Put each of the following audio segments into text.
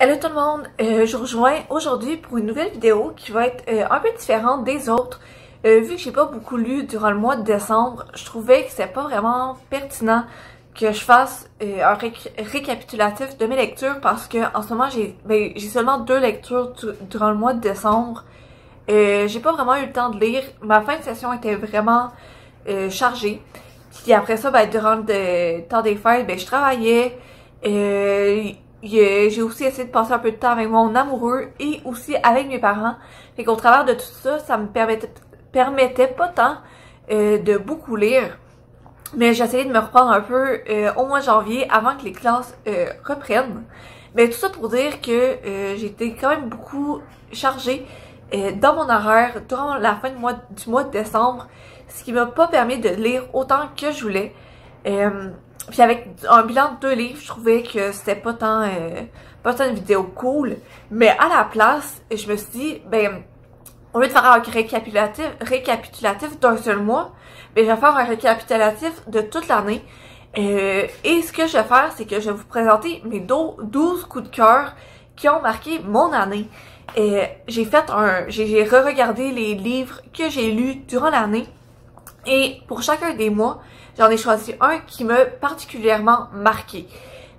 Hello tout le monde, je vous rejoins aujourd'hui pour une nouvelle vidéo qui va être un peu différente des autres. Vu que j'ai pas beaucoup lu durant le mois de décembre, je trouvais que c'était pas vraiment pertinent que je fasse un récapitulatif de mes lectures parce que en ce moment j'ai seulement 2 lectures durant le mois de décembre. J'ai pas vraiment eu le temps de lire, ma fin de session était vraiment chargée. Puis après ça, durant le temps des fêtes, je travaillais. J'ai aussi essayé de passer un peu de temps avec mon amoureux et aussi avec mes parents. Fait qu'au travers de tout ça, ça me permettait pas tant de beaucoup lire. Mais j'essayais de me reprendre un peu au mois de janvier avant que les classes reprennent. Mais tout ça pour dire que j'étais quand même beaucoup chargée dans mon horaire durant la fin du mois de décembre, ce qui m'a pas permis de lire autant que je voulais. Puis avec un bilan de 2 livres, je trouvais que c'était pas tant une vidéo cool. Mais à la place, je me suis dit, au lieu de faire un récapitulatif d'un seul mois, je vais faire un récapitulatif de toute l'année. Et ce que je vais faire, c'est que je vais vous présenter mes 12 coups de cœur qui ont marqué mon année. J'ai re-regardé les livres que j'ai lus durant l'année. Et pour chacun des mois, j'en ai choisi un qui m'a particulièrement marqué.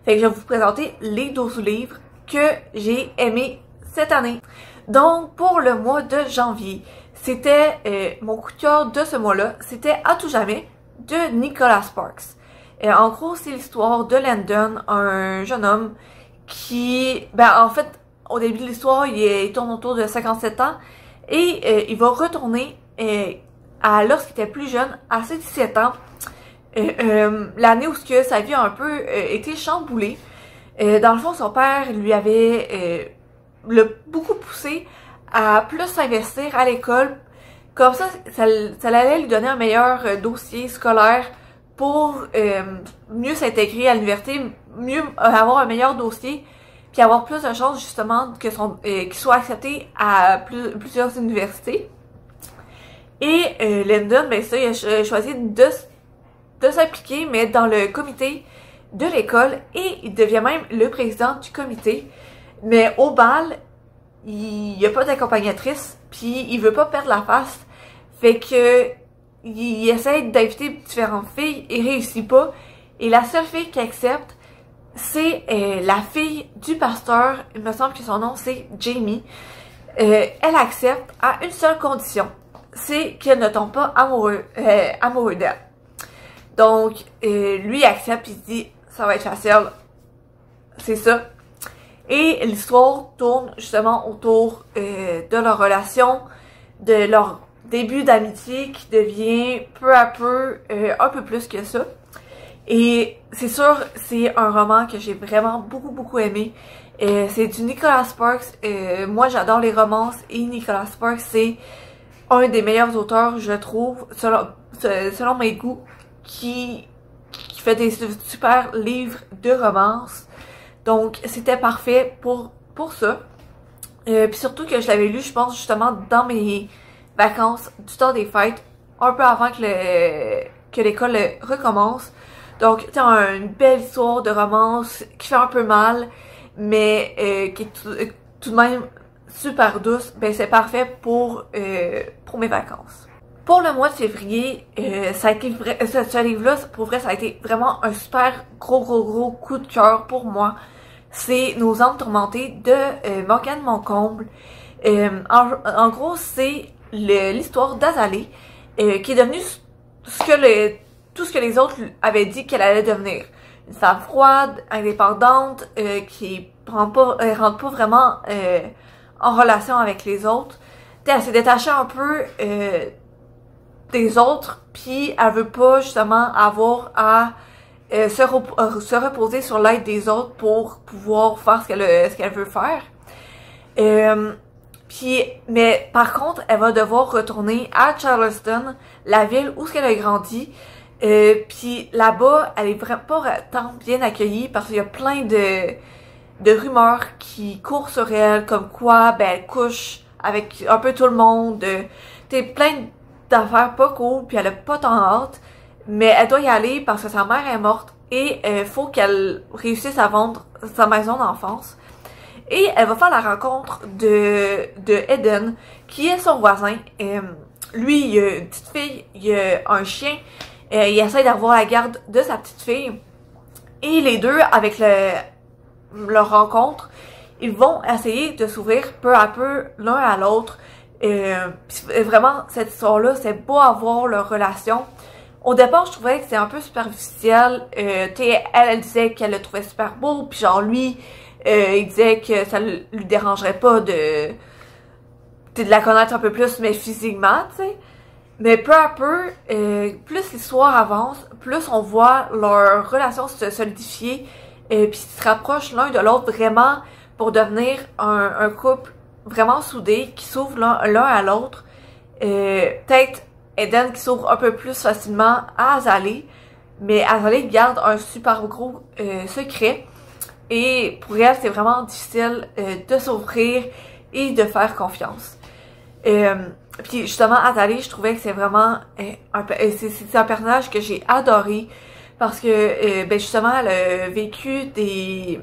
Fait que je vais vous présenter les 12 livres que j'ai aimés cette année. Donc, pour le mois de janvier, c'était mon coup de cœur de ce mois-là, c'était À tout jamais de Nicholas Sparks. En gros, c'est l'histoire de Landon, un jeune homme qui, en fait, au début de l'histoire, il tourne autour de 57 ans et il va retourner lorsqu'il était plus jeune, à ses 17 ans, l'année où sa vie a un peu été chamboulée. Dans le fond, son père lui avait beaucoup poussé à plus s'investir à l'école. Comme ça allait lui donner un meilleur dossier scolaire pour mieux s'intégrer à l'université, mieux avoir un meilleur dossier, puis avoir plus de chances justement qu'il soit accepté à plusieurs universités. Et Landon, il a choisi de s'impliquer, mais dans le comité de l'école, et il devient même le président du comité. Mais au bal, il n'y a pas d'accompagnatrice, puis il veut pas perdre la face. Fait que il essaie d'inviter différentes filles et réussit pas. Et la seule fille qui accepte, c'est la fille du pasteur. Il me semble que son nom c'est Jamie. Elle accepte à une seule condition, c'est qu'elle ne tombe pas amoureux d'elle. Donc, lui accepte et se dit, ça va être facile, c'est ça. Et l'histoire tourne justement autour de leur relation, de leur début d'amitié qui devient peu à peu un peu plus que ça. Et c'est sûr, c'est un roman que j'ai vraiment beaucoup aimé. C'est du Nicholas Sparks. Moi, j'adore les romances et Nicholas Sparks, c'est un des meilleurs auteurs, je trouve, selon mes goûts, qui fait des super livres de romance. Donc, c'était parfait pour ça. Puis surtout que je l'avais lu, je pense, justement, dans mes vacances du temps des fêtes, un peu avant que l'école recommence. Donc, c'est une belle histoire de romance qui fait un peu mal, mais qui est tout de même super douce. C'est parfait pour mes vacances. Pour le mois de février, ça a été ce livre-là, pour vrai, ça a été vraiment un super gros coup de cœur pour moi. C'est Nos âmes tourmentées de Morgane Moncomble. En gros, c'est l'histoire d'Azalée qui est devenue tout ce que les autres avaient dit qu'elle allait devenir. Une femme froide, indépendante, qui rentre pas vraiment en relation avec les autres. Elle s'est détachée un peu des autres, puis elle veut pas justement avoir à se reposer sur l'aide des autres pour pouvoir faire ce qu'elle veut faire. Mais par contre, elle va devoir retourner à Charleston, la ville où elle a grandi. Puis là-bas, elle est vraiment pas tant bien accueillie parce qu'il y a plein de rumeurs qui courent sur elle, comme quoi elle couche avec un peu tout le monde. Plein d'affaires pas cool, puis elle a pas tant hâte, mais elle doit y aller parce que sa mère est morte et faut qu'elle réussisse à vendre sa maison d'enfance. Et elle va faire la rencontre de Eden, qui est son voisin. Lui, il a une petite fille, il a un chien. Il essaie d'avoir la garde de sa petite fille. Et les deux, avec leur rencontre, ils vont essayer de s'ouvrir peu à peu l'un à l'autre. Vraiment, cette histoire-là, c'est beau à voir leur relation. Au départ, je trouvais que c'était un peu superficiel. Elle disait qu'elle le trouvait super beau, puis genre lui, il disait que ça lui dérangerait pas de la connaître un peu plus, mais physiquement, tu sais. Mais peu à peu, plus l'histoire avance, plus on voit leur relation se solidifier, puis se rapprochent l'un de l'autre vraiment pour devenir un couple vraiment soudé, qui s'ouvre l'un à l'autre. Peut-être Eden qui s'ouvre un peu plus facilement à Azalée, mais Azalée garde un super gros secret. Et pour elle, c'est vraiment difficile de s'ouvrir et de faire confiance. Puis justement, Azalée, je trouvais que c'est vraiment c'est un personnage que j'ai adoré parce que ben justement, elle a vécu des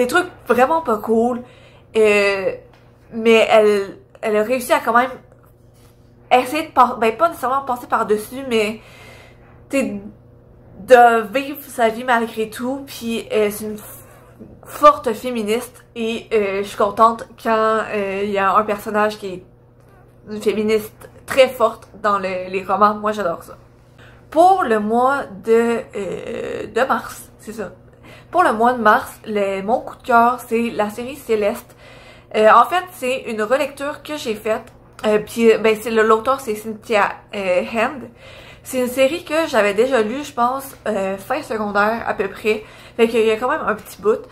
trucs vraiment pas cool, mais elle a réussi à quand même essayer de pas nécessairement passer par-dessus, mais de vivre sa vie malgré tout. Puis c'est une forte féministe et je suis contente quand il y a un personnage qui est une féministe très forte dans les romans. Moi, j'adore ça. Pour le mois de mars, c'est ça. Pour le mois de mars, mon coup de cœur, c'est la série Céleste. En fait, c'est une relecture que j'ai faite. Puis, ben, l'auteur, c'est Cynthia Hand. C'est une série que j'avais déjà lue, je pense, fin secondaire à peu près. Fait qu'il y a quand même un petit bout.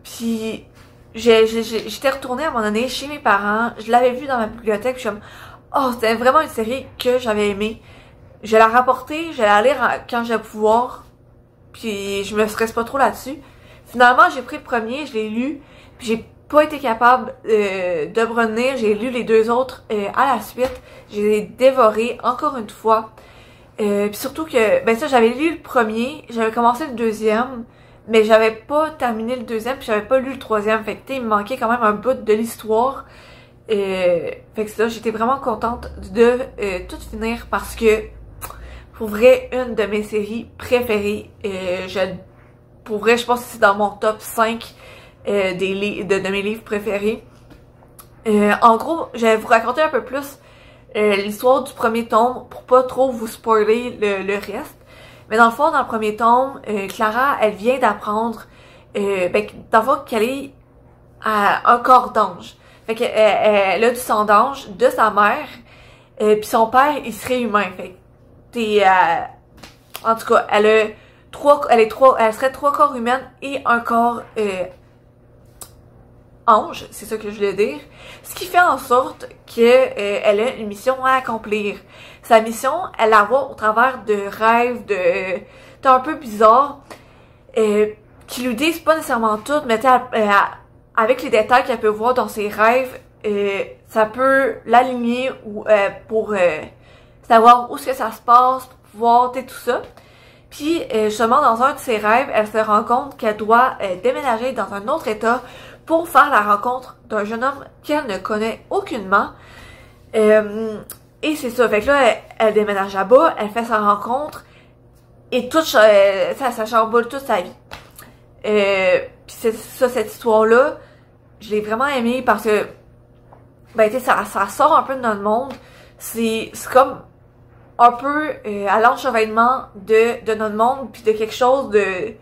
Puis j'étais retournée à un moment donné chez mes parents, je l'avais vue dans ma bibliothèque, puis je suis comme, oh, c'était vraiment une série que j'avais aimée. Je vais la rapporter, je vais la lire quand je vais pouvoir, puis je me stresse pas trop là-dessus. Finalement, j'ai pris le premier, je l'ai lu, puis j'ai pas été capable de me retenir, j'ai lu les deux autres à la suite, je les ai dévorés encore une fois. Puis surtout que, ben ça, j'avais lu le premier, j'avais commencé le deuxième, mais j'avais pas terminé le deuxième, puis j'avais pas lu le troisième, fait que il me manquait quand même un bout de l'histoire. Fait que ça, j'étais vraiment contente de tout finir parce que, pour vrai, une de mes séries préférées, pour vrai, je pense que c'est dans mon top 5 de mes livres préférés. En gros, je vais vous raconter un peu plus l'histoire du premier tome pour pas trop vous spoiler le reste. Mais dans le fond, dans le premier tome, Clara, elle vient d'apprendre qu'elle est à un corps d'ange. Fait qu'elle elle a du sang d'ange de sa mère, puis son père, il serait humain. Fait que en tout cas, elle serait 3 corps humaines et un corps ange, c'est ça que je voulais dire. Ce qui fait en sorte qu'elle a une mission à accomplir. Sa mission, elle la voit au travers de rêves un peu bizarres, qui lui disent pas nécessairement tout, mais avec les détails qu'elle peut voir dans ses rêves, ça peut l'aligner pour savoir où est-ce que ça se passe, pour pouvoir tout ça. Puis justement, dans un de ses rêves, elle se rend compte qu'elle doit déménager dans un autre état pour faire la rencontre d'un jeune homme qu'elle ne connaît aucunement. Et c'est ça, fait que là, elle déménage là-bas, elle fait sa rencontre, et tout ça chamboule toute sa vie. Puis c'est ça, cette histoire-là, je l'ai vraiment aimée parce que, ben tu sais, ça sort un peu de notre monde. C'est comme un peu à l'enchevêtrement de notre monde, puis de quelque chose de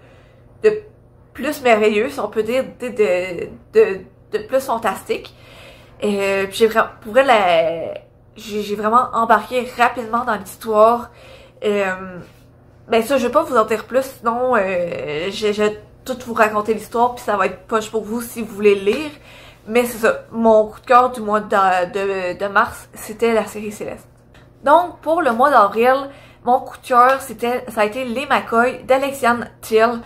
plus merveilleux, si on peut dire, de plus fantastique. Puis pour elle, j'ai vraiment embarqué rapidement dans l'histoire. Ben ça, je vais pas vous en dire plus, sinon je vais tout vous raconter l'histoire, puis ça va être poche pour vous si vous voulez le lire. Mais c'est ça, mon coup de cœur du mois de mars, c'était la série Céleste. Donc, pour le mois d'avril, mon coup de cœur, ça a été Les McCoy d'Alexiane Till.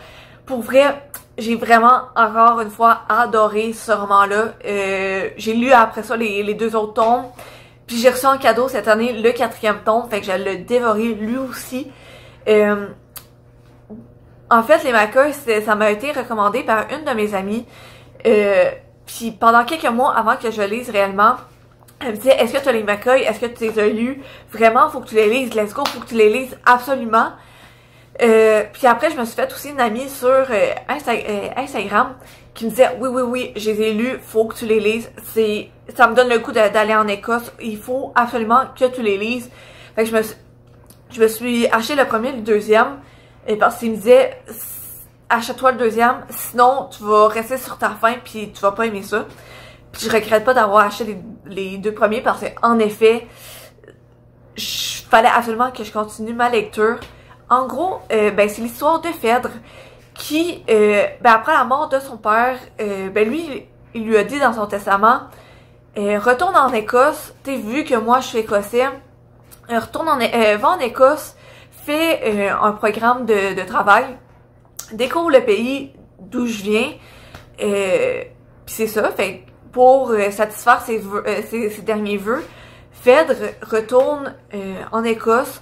Pour vrai, j'ai vraiment, encore une fois, adoré ce roman-là. J'ai lu après ça les 2 autres tomes. Puis j'ai reçu en cadeau cette année le 4e tome, fait que je l'ai dévoré lui aussi. En fait, les McCoy, ça m'a été recommandé par une de mes amies. Puis pendant quelques mois avant que je lise réellement, elle me disait, est-ce que tu as les McCoy? Est-ce que tu les as lus? Vraiment, faut que tu les lises. Let's go, faut que tu les lises absolument. Puis après, je me suis fait aussi une amie sur Instagram qui me disait, oui, je les ai lus, faut que tu les lises. Ça me donne le coup d'aller en Écosse. Il faut absolument que tu les lises. Fait que je me suis acheté le premier et le deuxième. Parce qu'il me disait, achète-toi le deuxième, sinon tu vas rester sur ta faim puis tu vas pas aimer ça. Puis je regrette pas d'avoir acheté les deux premiers parce que en effet, fallait absolument que je continue ma lecture. En gros, ben c'est l'histoire de Phèdre qui, après la mort de son père, lui, il lui a dit dans son testament, retourne en Écosse, t'es vu que moi je suis écossais, va en Écosse, fais un programme de travail, découvre le pays d'où je viens, puis c'est ça, fait pour satisfaire ses derniers vœux, Phèdre retourne en Écosse,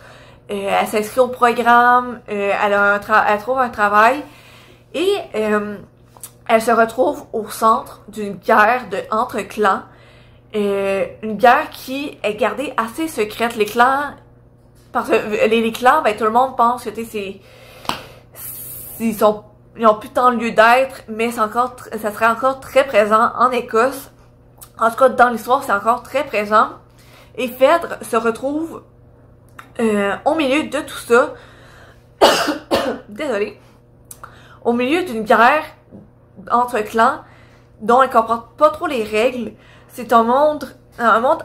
elle s'inscrit au programme, elle trouve un travail et elle se retrouve au centre d'une guerre entre clans, une guerre qui est gardée assez secrète. Les clans, parce que les clans, ben tout le monde pense que ils ont plus tant lieu d'être, mais ça serait encore très présent en Écosse. En tout cas, dans l'histoire, c'est encore très présent. Et Phèdre se retrouve au milieu de tout ça. Désolée. Au milieu d'une guerre entre clans dont elle comprend pas trop les règles. C'est un monde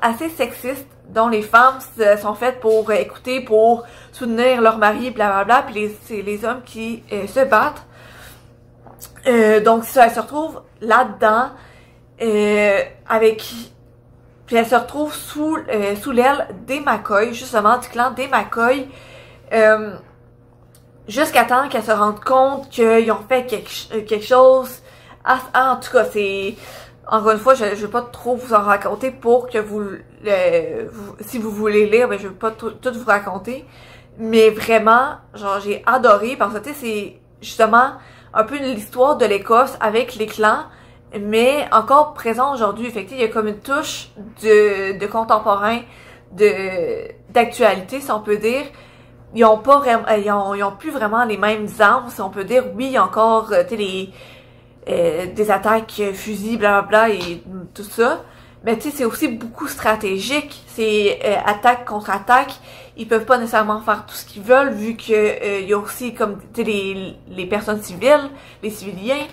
assez sexiste dont les femmes sont faites pour écouter, pour soutenir leur mari, blablabla, puis c'est les hommes qui se battent. Donc ça, elle se retrouve là-dedans puis elle se retrouve sous l'aile des McCoy, justement du clan des McCoy, jusqu'à temps qu'elle se rende compte qu'ils ont fait quelque chose. En tout cas, c'est... Encore une fois, je vais pas trop vous en raconter pour que si vous voulez lire, ben je vais pas tout vous raconter. Mais vraiment, genre, j'ai adoré parce que, tu sais, c'est justement un peu l'histoire de l'Écosse avec les clans, mais encore présent aujourd'hui. Fait que, il y a comme une touche de contemporain, d'actualité, si on peut dire. Ils ont pas vraiment, ils ont plus vraiment les mêmes armes, si on peut dire. Oui, il y a encore, tu sais, des attaques fusils, blablabla et tout ça. Mais tu sais, c'est aussi beaucoup stratégique. C'est attaque contre attaque. Ils peuvent pas nécessairement faire tout ce qu'ils veulent vu que il y a aussi comme tu sais les personnes civiles, les civiliens.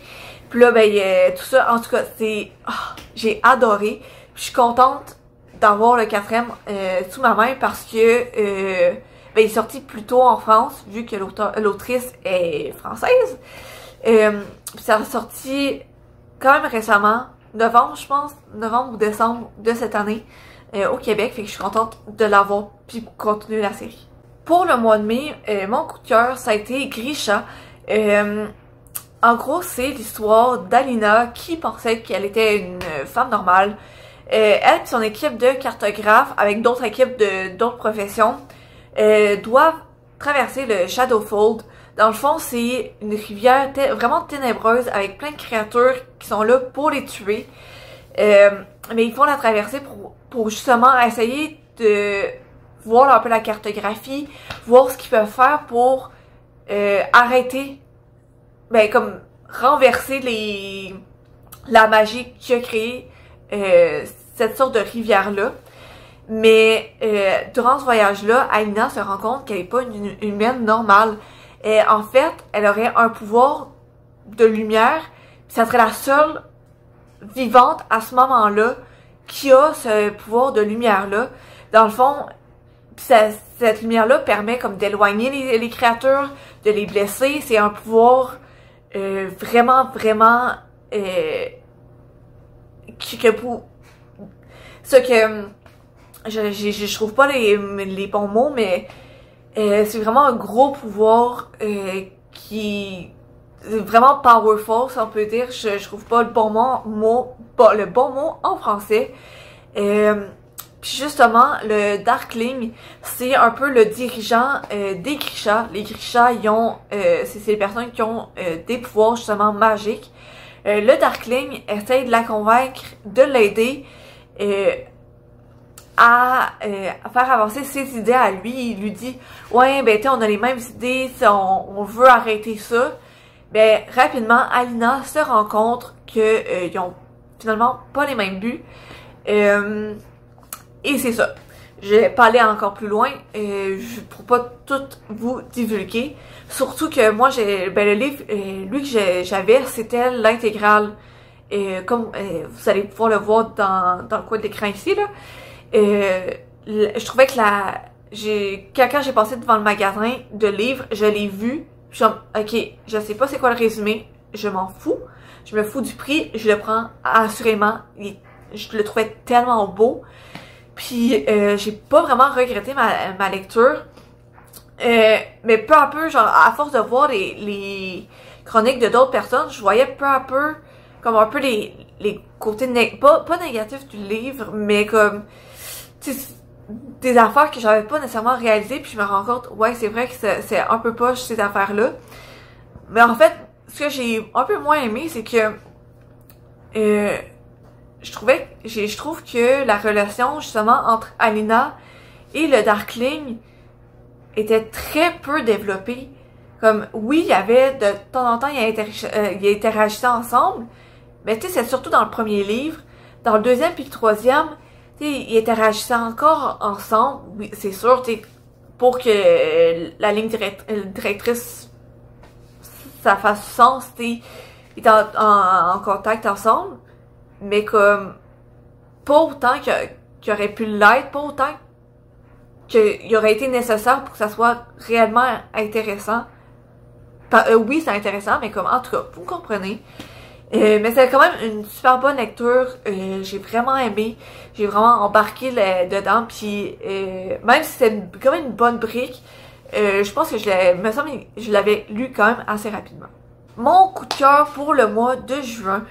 Puis là, ben tout ça. En tout cas, j'ai adoré. Puis je suis contente d'avoir le quatrième sous ma main parce que il est sorti plus tôt en France vu que l'autrice est française. Ça a sorti quand même récemment, novembre, je pense, novembre ou décembre de cette année au Québec, fait que je suis contente de l'avoir puis continuer la série. Pour le mois de mai, mon coup de cœur, ça a été Grisha. En gros, c'est l'histoire d'Alina qui pensait qu'elle était une femme normale. Elle et son équipe de cartographes avec d'autres équipes d'autres professions doivent traverser le Shadowfold. Dans le fond, c'est une rivière vraiment ténébreuse avec plein de créatures qui sont là pour les tuer. Mais ils font la traversée pour justement essayer de voir un peu la cartographie, voir ce qu'ils peuvent faire pour arrêter, comme renverser la magie qui a créé cette sorte de rivière-là. Mais durant ce voyage-là, Alina se rend compte qu'elle n'est pas une humaine normale. En fait, elle aurait un pouvoir de lumière, puis ça serait la seule vivante à ce moment-là qui a ce pouvoir de lumière-là. Dans le fond, cette lumière-là permet comme d'éloigner les créatures, de les blesser. C'est un pouvoir vraiment je trouve pas les bons mots, mais c'est vraiment un gros pouvoir qui est vraiment powerful, si on peut dire. Je trouve pas le bon mot en français. Puis Puis justement, le Darkling, c'est un peu le dirigeant des Grisha. Les Grisha, ils ont, c'est les personnes qui ont des pouvoirs justement magiques. Le Darkling essaye de la convaincre de l'aider à faire avancer ses idées à lui. Il lui dit « Ouais, ben on a les mêmes idées, on veut arrêter ça. » Ben rapidement, Alina se rend compte que ils ont finalement pas les mêmes buts. Et c'est ça. Je vais pas aller encore plus loin, pour pas tout vous divulguer. Surtout que moi, le livre, lui que j'avais, c'était l'intégrale. Comme vous allez pouvoir le voir dans le coin de l'écran ici, là. Je trouvais que quand j'ai passé devant le magasin de livres, je l'ai vu. Je suis comme, ok, je sais pas c'est quoi le résumé, je m'en fous. Je me fous du prix, je le prends assurément. Je le trouvais tellement beau. Puis j'ai pas vraiment regretté ma lecture. Mais peu à peu, genre, à force de voir les chroniques de d'autres personnes, je voyais peu à peu comme un peu les côtés pas négatifs du livre, mais comme des affaires que j'avais pas nécessairement réalisées, puis je me rends compte, ouais, c'est vrai que c'est un peu poche ces affaires-là. Mais en fait, ce que j'ai un peu moins aimé, c'est que je trouve que la relation justement entre Alina et le Darkling était très peu développée. Comme, oui, il y avait de temps en temps, ils interagissaient ensemble, mais tu sais, c'est surtout dans le premier livre. Dans le deuxième puis le troisième, tu sais, ils interagissaient encore ensemble. Oui, c'est sûr, tu sais, pour que la ligne directrice, ça fasse sens, tu sais, ils étaient en contact ensemble. Mais comme, pas autant qu'il aurait pu l'être, pas autant qu'il aurait été nécessaire pour que ça soit réellement intéressant. Oui, c'est intéressant, mais comme, en tout cas, vous comprenez. Mais c'est quand même une super bonne lecture. J'ai vraiment aimé. J'ai vraiment embarqué dedans. Puis, même si c'est quand même une bonne brique, je pense que je l'avais lu quand même assez rapidement. Mon coup de cœur pour le mois de juin,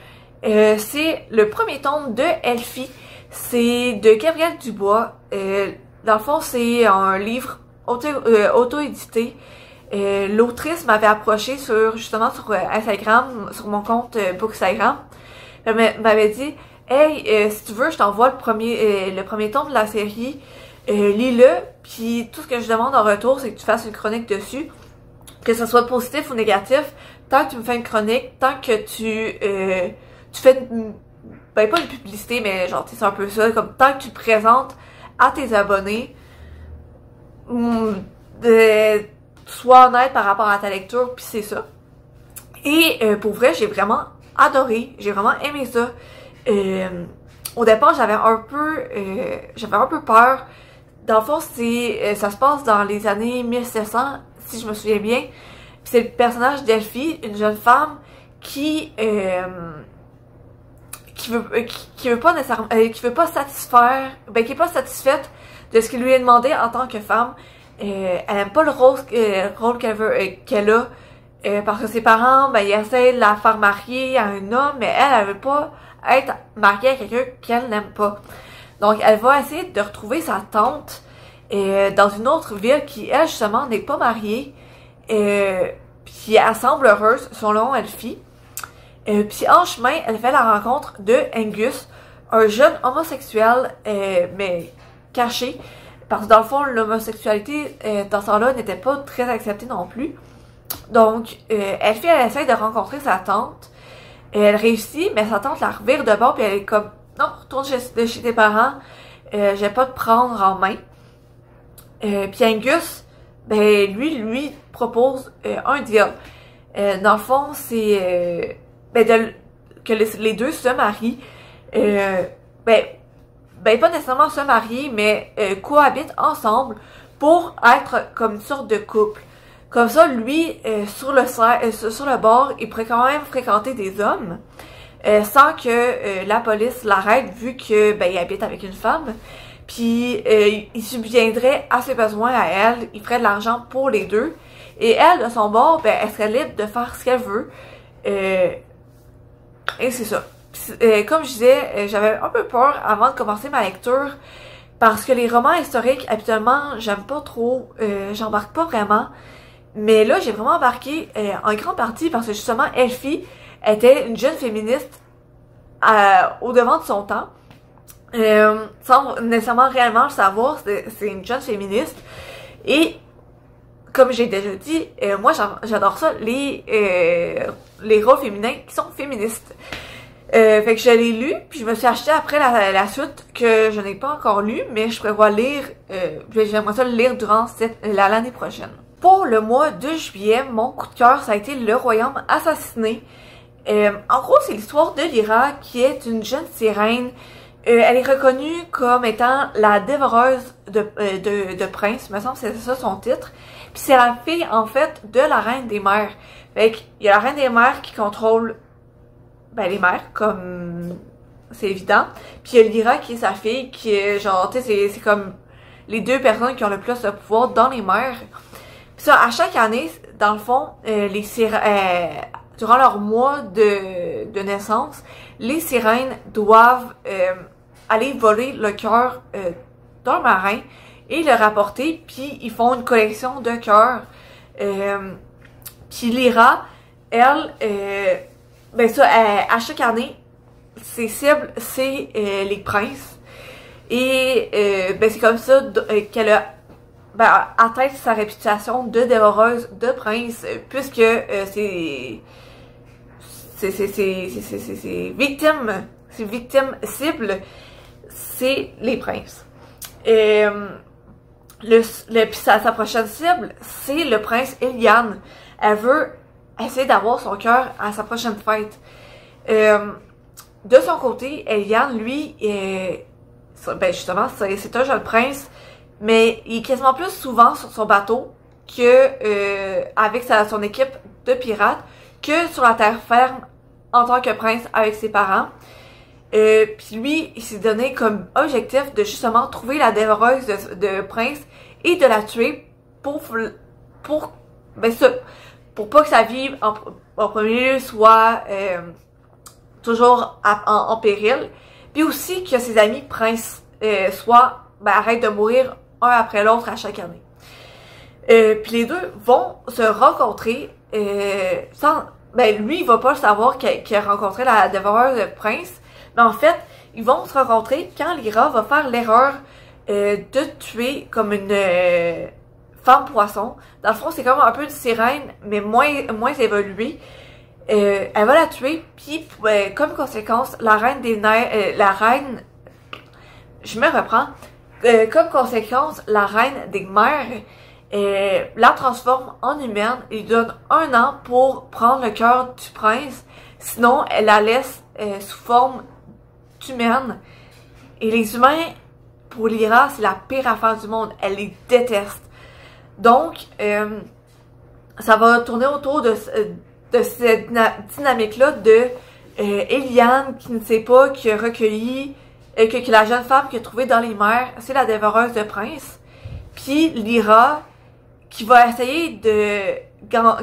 c'est le premier tome de Elfie. C'est de Gabrielle Dubois. Dans le fond, c'est un livre auto-édité. L'autrice m'avait approché justement sur Instagram, sur mon compte Bookstagram. Elle m'avait dit « Hey, si tu veux, je t'envoie le premier tome de la série. Lis-le, puis tout ce que je demande en retour, c'est que tu fasses une chronique dessus. Que ce soit positif ou négatif, tant que tu me fais une chronique, tant que tu fais ben pas une publicité, mais genre c'est un peu ça, comme tant que tu te présentes à tes abonnés, sois honnête par rapport à ta lecture, puis c'est ça. Et pour vrai, j'ai vraiment adoré, j'ai vraiment aimé ça. Au départ, j'avais un peu peur. Dans le fond, ça se passe dans les années 1700, si je me souviens bien. Puis c'est le personnage d'Elfie, une jeune femme qui veut pas nécessairement, qui veut pas satisfaire, qui est pas satisfaite de ce qu'il lui est demandé en tant que femme. Elle aime pas le rôle qu'elle a, parce que ses parents, ils essaient de la faire marier à un homme, mais elle veut pas être mariée à quelqu'un qu'elle n'aime pas. Donc, elle va essayer de retrouver sa tante dans une autre ville qui, elle, justement, n'est pas mariée. Puis elle semble heureuse, son nom, Elfie. Puis en chemin, elle fait la rencontre de Angus, un jeune homosexuel, mais caché. Parce que dans le fond, l'homosexualité, dans ce temps-là, n'était pas très acceptée non plus. Donc, elle essaie de rencontrer sa tante. Elle réussit, mais sa tante la revire de bord, puis elle est comme « Non, retourne chez tes parents, je vais pas te prendre en main. » Puis Angus, lui propose un deal. Dans le fond, c'est que les deux se marient. Pas nécessairement se marier, mais cohabitent ensemble pour être comme une sorte de couple. Comme ça, lui, sur le bord, il pourrait quand même fréquenter des hommes sans que la police l'arrête, vu que il habite avec une femme. Puis il subviendrait à ses besoins à elle, il ferait de l'argent pour les deux. Et elle, de son bord, elle serait libre de faire ce qu'elle veut. Et c'est ça. Comme je disais, j'avais un peu peur avant de commencer ma lecture Parce que les romans historiques, habituellement, j'aime pas trop, j'embarque pas vraiment. Mais là, j'ai vraiment embarqué en grande partie parce que justement, Elfie était une jeune féministe au devant de son temps. Sans nécessairement réellement le savoir, c'est une jeune féministe. Et comme j'ai déjà dit, moi j'adore ça, les rôles féminins qui sont féministes. Fait que je l'ai lu, puis je me suis acheté après la suite que je n'ai pas encore lu, mais je prévois lire, j'aimerais ça le lire durant l'année prochaine. Pour le mois de juillet, mon coup de cœur, ça a été Le Royaume assassiné. En gros, c'est l'histoire de Lyra, qui est une jeune sirène. Elle est reconnue comme étant la dévoreuse de princes, me semble que c'est ça son titre. Puis c'est la fille, en fait, de la reine des mers. Fait qu'il y a la reine des mers qui contrôle les mers, comme c'est évident. Puis il y a Lyra qui est sa fille, qui est genre, tu sais, c'est comme les deux personnes qui ont le plus de pouvoir dans les mers. Puis ça, à chaque année, dans le fond, durant leur mois de naissance, les sirènes doivent aller voler le cœur d'un marin et le rapporter, puis ils font une collection de cœurs. Puis Lyra, elle, à chaque année, ses cibles, c'est les princes. Et c'est comme ça qu'elle a atteint sa réputation de dévoreuse de princes, puisque ses victimes cibles, c'est les princes. Puis sa prochaine cible, c'est le prince Eliane. Elle veut essayer d'avoir son cœur à sa prochaine fête. De son côté, Eliane, lui, justement, c'est un jeune prince, mais il est quasiment plus souvent sur son bateau que avec son équipe de pirates que sur la terre ferme en tant que prince avec ses parents. Puis lui, il s'est donné comme objectif de justement trouver la dévoreuse de prince et de la tuer pour pas que sa vie en premier lieu soit toujours en péril. Puis aussi que ses amis princes arrêtent de mourir un après l'autre à chaque année. Puis les deux vont se rencontrer lui, il va pas le savoir qu'il a rencontré la dévoreuse de prince, mais en fait, ils vont se rencontrer quand Lyra va faire l'erreur de tuer comme une femme poisson. Dans le fond, c'est comme un peu une sirène, mais moins évoluée. Elle va la tuer, puis comme conséquence, la reine des neiges, je me reprends, comme conséquence, la reine des mers la transforme en humaine et lui donne 1 an pour prendre le cœur du prince, sinon elle la laisse sous forme d'humaine. Et les humains, pour Lyra, c'est la pire affaire du monde, elle les déteste. Donc, ça va tourner autour de cette dynamique-là de Eliane qui ne sait pas, qui a recueilli, que la jeune femme qu'il a trouvée dans les mers, c'est la dévoreuse de prince. Puis Lyra, qui va essayer de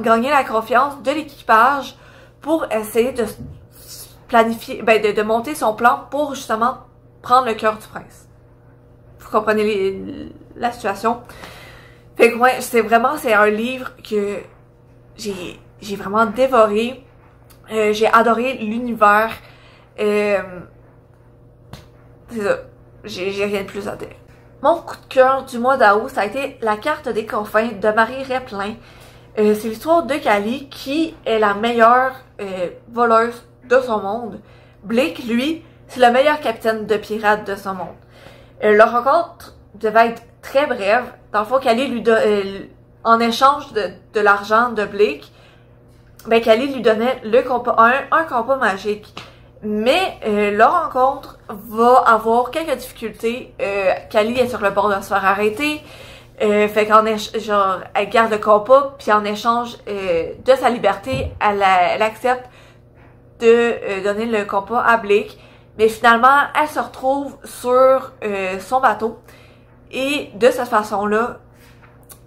gagner la confiance de l'équipage pour essayer de planifier, de monter son plan pour justement prendre le cœur du prince. Vous comprenez la situation? Fait que ouais, c'est un livre que j'ai vraiment dévoré. J'ai adoré l'univers. C'est ça. J'ai rien de plus à dire. Mon coup de cœur du mois d'août, ça a été La carte des confins de Marie Replin. C'est l'histoire de Cally qui est la meilleure voleuse de son monde. Blake, lui, c'est le meilleur capitaine de pirates de son monde. Leur rencontre devait être très brève. Dans le fond, Cally lui en échange de l'argent de Blake, Cally lui donnait un compas magique. Mais leur rencontre va avoir quelques difficultés. Cally est sur le bord de se faire arrêter. Fait elle garde le compas, puis en échange de sa liberté, elle accepte de donner le compas à Blake. Mais finalement, elle se retrouve sur son bateau. Et de cette façon-là,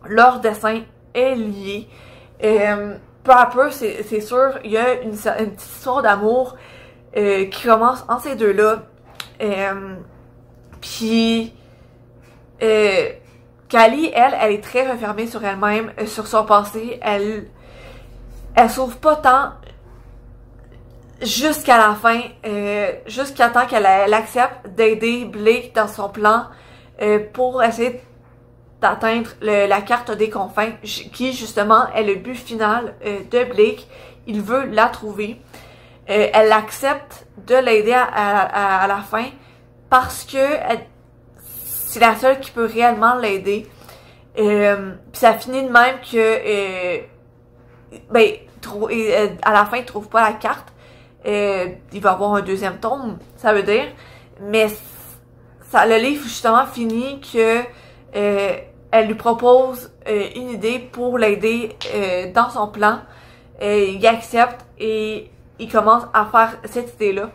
leur destin est lié. Peu à peu, c'est sûr, il y a une petite histoire d'amour qui commence entre ces deux-là. Puis Callie, elle est très refermée sur elle-même, sur son passé. Elle s'ouvre pas tant jusqu'à la fin, jusqu'à temps qu'elle accepte d'aider Blake dans son plan pour essayer d'atteindre la carte des confins, qui justement est le but final de Blake. Il veut la trouver. Elle accepte de l'aider à la fin parce que c'est la seule qui peut réellement l'aider. Puis ça finit de même que à la fin il trouve pas la carte. Il va avoir un deuxième tome, ça veut dire. Mais le livre justement finit que elle lui propose une idée pour l'aider dans son plan. Il accepte et il commence à faire cette idée-là.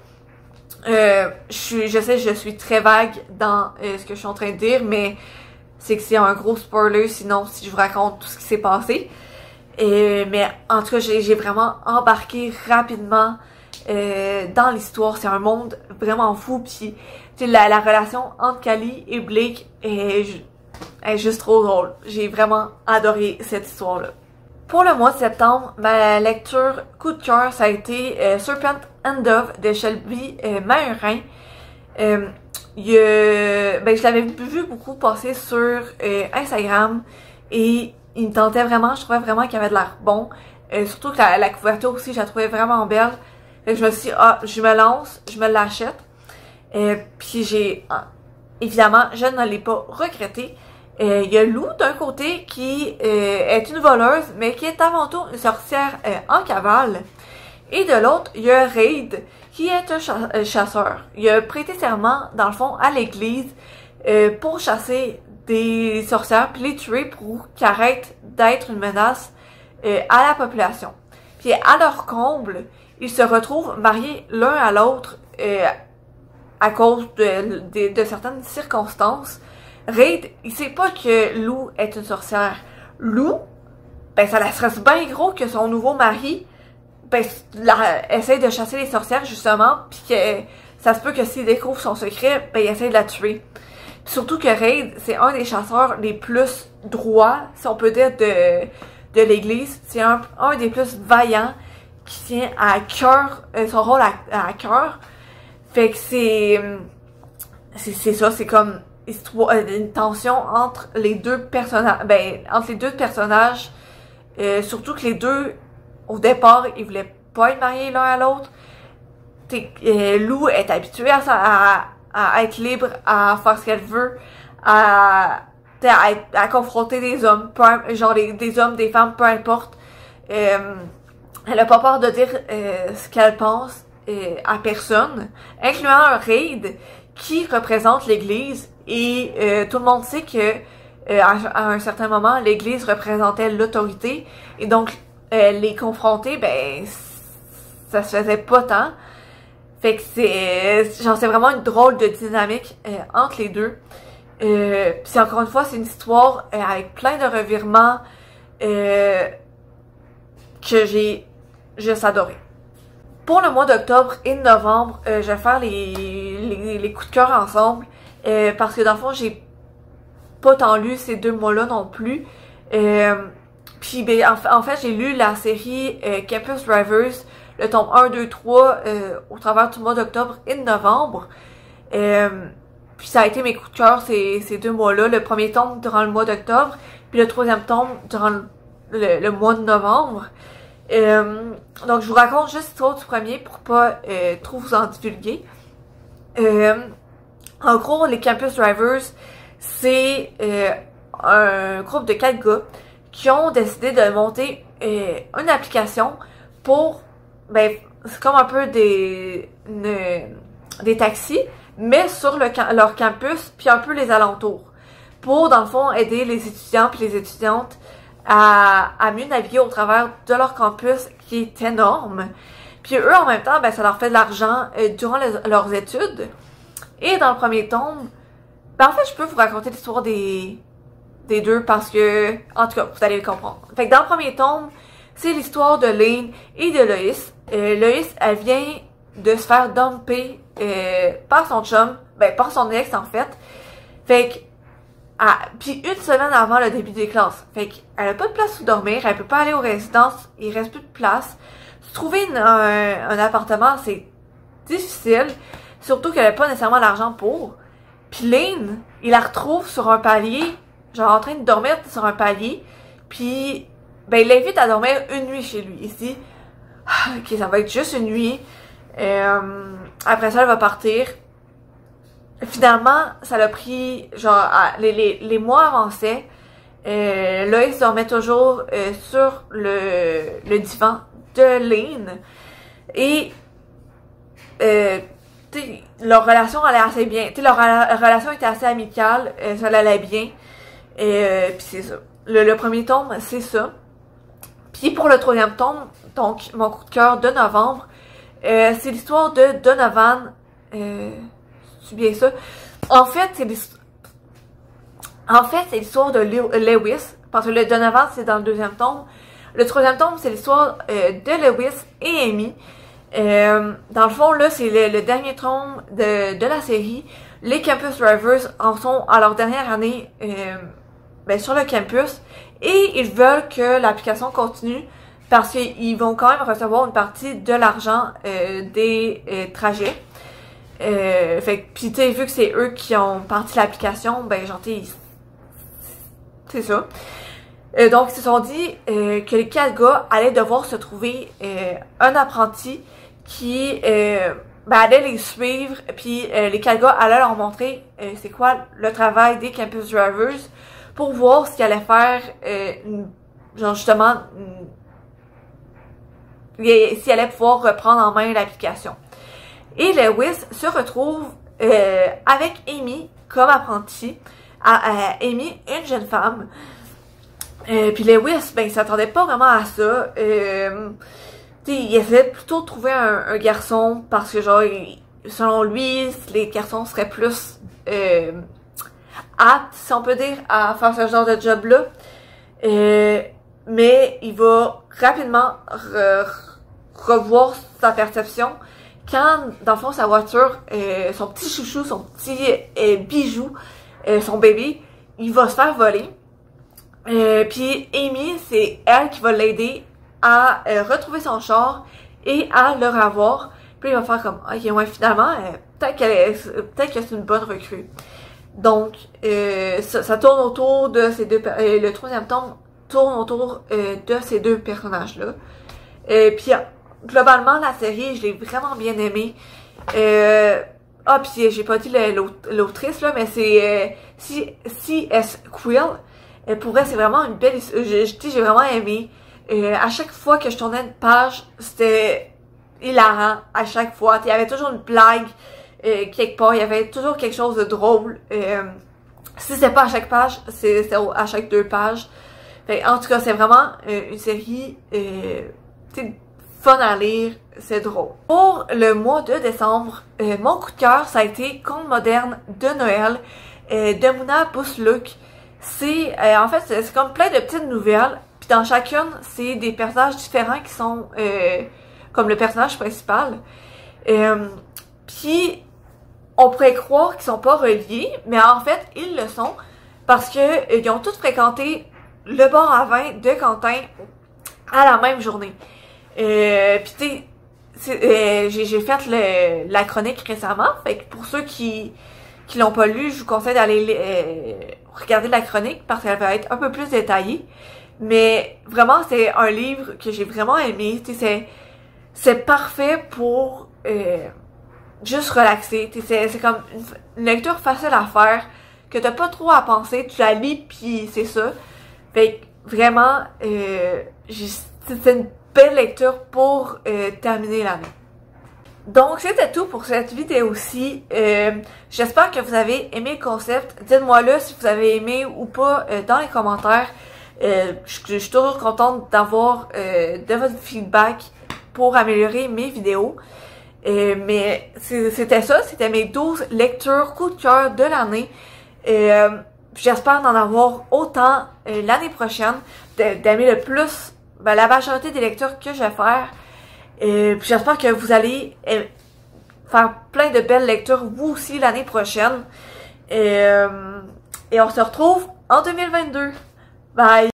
Je sais, je suis très vague dans ce que je suis en train de dire, mais c'est que c'est un gros spoiler sinon si je vous raconte tout ce qui s'est passé. Mais en tout cas, j'ai vraiment embarqué rapidement dans l'histoire. C'est un monde vraiment fou. Puis la relation entre Callie et Blake est juste trop drôle. J'ai vraiment adoré cette histoire-là. Pour le mois de septembre, ma lecture coup de cœur, ça a été Serpent and Dove de Shelby Mahurin. Je l'avais vu beaucoup passer sur Instagram et il me tentait vraiment, je trouvais vraiment qu'il avait de l'air bon. Surtout que la couverture aussi, je la trouvais vraiment belle. Fait que je me suis dit, je me lance, je me l'achète. Puis évidemment, je ne l'ai pas regretté. Il y a Lou d'un côté qui est une voleuse, mais qui est avant tout une sorcière en cavale. Et de l'autre, il y a Reid, qui est un chasseur. Il a prêté serment, dans le fond, à l'église pour chasser des sorcières, puis les tuer pour qu'ils arrêtent d'être une menace à la population. Puis à leur comble, ils se retrouvent mariés l'un à l'autre à cause de certaines circonstances. Reid, il sait pas que Lou est une sorcière. Lou, ça la stresse bien gros que son nouveau mari essaye de chasser les sorcières justement, puis que ça se peut que s'il découvre son secret, il essaye de la tuer. Puis surtout que Reid, c'est un des chasseurs les plus droits, si on peut dire, de l'église. C'est un des plus vaillants, qui tient à cœur, son rôle à cœur. Fait que c'est ça, c'est comme une tension entre les deux personnages, surtout que les deux, au départ, ils voulaient pas être mariés l'un à l'autre. Lou est habituée à être libre, à faire ce qu'elle veut, à confronter des hommes, des hommes, des femmes, peu importe. Elle a pas peur de dire ce qu'elle pense à personne, incluant Reid, qui représente l'Église. Et tout le monde sait que à un certain moment, l'Église représentait l'autorité. Et donc, les confronter, ça se faisait pas tant. Fait que c'est vraiment une drôle de dynamique entre les deux. Puis encore une fois, c'est une histoire avec plein de revirements que j'ai juste adoré. Pour le mois d'octobre et de novembre, je vais faire les coups de cœur ensemble. Parce que dans le fond, j'ai pas tant lu ces 2 mois-là non plus. Puis en fait, j'ai lu la série Campus Drivers, le tome 1, 2, 3 au travers du mois d'octobre et de novembre. Puis ça a été mes coups de cœur ces 2 mois-là. Le premier tome durant le mois d'octobre, puis le 3e tome durant le mois de novembre. Donc je vous raconte juste l'histoire du premier pour pas trop vous en divulguer. En gros, les Campus Drivers, c'est un groupe de 4 gars qui ont décidé de monter une application pour, c'est comme un peu des taxis, mais sur leur campus, puis un peu les alentours, pour, dans le fond, aider les étudiants puis les étudiantes à mieux naviguer au travers de leur campus, qui est énorme. Puis eux, en même temps, ça leur fait de l'argent durant leurs études. Et dans le premier tome, en fait, je peux vous raconter l'histoire des deux parce que, en tout cas, vous allez le comprendre. Fait que dans le premier tome, c'est l'histoire de Lane et de Loïs. Loïs, elle vient de se faire dumper par son chum, par son ex en fait. Fait que Puis une semaine avant le début des classes. Fait qu'elle a pas de place où dormir, elle peut pas aller aux résidences, il reste plus de place. Trouver un appartement, c'est difficile, surtout qu'elle a pas nécessairement l'argent pour. Puis Lane, il la retrouve sur un palier, genre en train de dormir sur un palier, puis ben il l'invite à dormir une nuit chez lui. Il se dit, ok, ça va être juste une nuit, après ça elle va partir. Finalement, ça l'a pris, genre, les mois avançaient, Loïs dormait toujours sur le divan de Lane, et leur relation allait assez bien, leur relation était assez amicale, ça allait bien, puis c'est ça. Le premier tome, c'est ça. Puis pour le troisième tome, donc mon coup de cœur de novembre, c'est l'histoire de Donovan, c'est bien ça. En fait, c'est l'histoire de Lewis, parce que le Donovan, c'est dans le deuxième tome. Le troisième tome, c'est l'histoire de Lewis et Amy. Dans le fond, là, c'est le dernier tome de la série. Les Campus Drivers en sont à leur dernière année sur le campus, et ils veulent que l'application continue parce qu'ils vont quand même recevoir une partie de l'argent des trajets. Fait que, pis tu sais, vu que c'est eux qui ont parti l'application, ben genre, c'est ça. Donc, ils se sont dit que les 4 gars allaient devoir se trouver un apprenti qui allait les suivre, puis les 4 gars allaient leur montrer c'est quoi le travail des Campus Drivers pour voir s'ils allaient faire, genre justement, s'ils allaient pouvoir reprendre en main l'application. Et Lewis se retrouve avec Amy comme apprenti. Amy, une jeune femme. Puis Lewis, ben, il s'attendait pas vraiment à ça. Il essayait plutôt de trouver un garçon parce que, genre, selon lui, les garçons seraient plus aptes, si on peut dire, à faire ce genre de job-là. Mais il va rapidement revoir sa perception quand, dans le fond, sa voiture, son petit chouchou, son petit bijou, son bébé, il va se faire voler. Puis Amy, c'est elle qui va l'aider à retrouver son char et à le revoir. Puis il va faire comme, ok, ouais, finalement, peut-être que c'est une bonne recrue. Donc, ça tourne autour de ces deux, le troisième tome tourne autour de ces deux personnages-là. Puis globalement, la série, je l'ai vraiment bien aimée. Puis j'ai pas dit l'autrice, là, mais c'est C.S. Quill. Pour elle, c'est vraiment une belle histoire. J'ai vraiment aimé. À chaque fois que je tournais une page, c'était hilarant. À chaque fois. Il y avait toujours une blague quelque part. Il y avait toujours quelque chose de drôle. Si c'est pas à chaque page, c'est à chaque 2 pages. En tout cas, c'est vraiment une série fun à lire. C'est drôle. Pour le mois de décembre, mon coup de cœur, ça a été Conte moderne de Noël de Muna Busluk. C'est en fait c'est comme plein de petites nouvelles, puis dans chacune c'est des personnages différents qui sont comme le personnage principal. Puis on pourrait croire qu'ils sont pas reliés, mais en fait ils le sont parce que ils ont tous fréquenté le bar à vin de Quentin à la même journée. Puis tu sais, j'ai fait la chronique récemment, fait que pour ceux qui l'ont pas lu, je vous conseille d'aller regarder la chronique parce qu'elle va être un peu plus détaillée. Mais vraiment, c'est un livre que j'ai vraiment aimé. C'est parfait pour juste relaxer. C'est comme une lecture facile à faire, que t'as pas trop à penser. Tu la lis puis c'est ça. Fait que vraiment, c'est une belle lecture pour terminer l'année. Donc, c'était tout pour cette vidéo-ci. J'espère que vous avez aimé le concept. Dites-moi-le si vous avez aimé ou pas dans les commentaires. Je suis toujours contente d'avoir de votre feedback pour améliorer mes vidéos. Mais c'était ça, c'était mes 12 lectures coup de cœur de l'année. J'espère d'en avoir autant l'année prochaine, d'aimer le plus la majorité des lectures que je vais faire. Puis j'espère que vous allez faire plein de belles lectures vous aussi l'année prochaine. Et on se retrouve en 2022. Bye!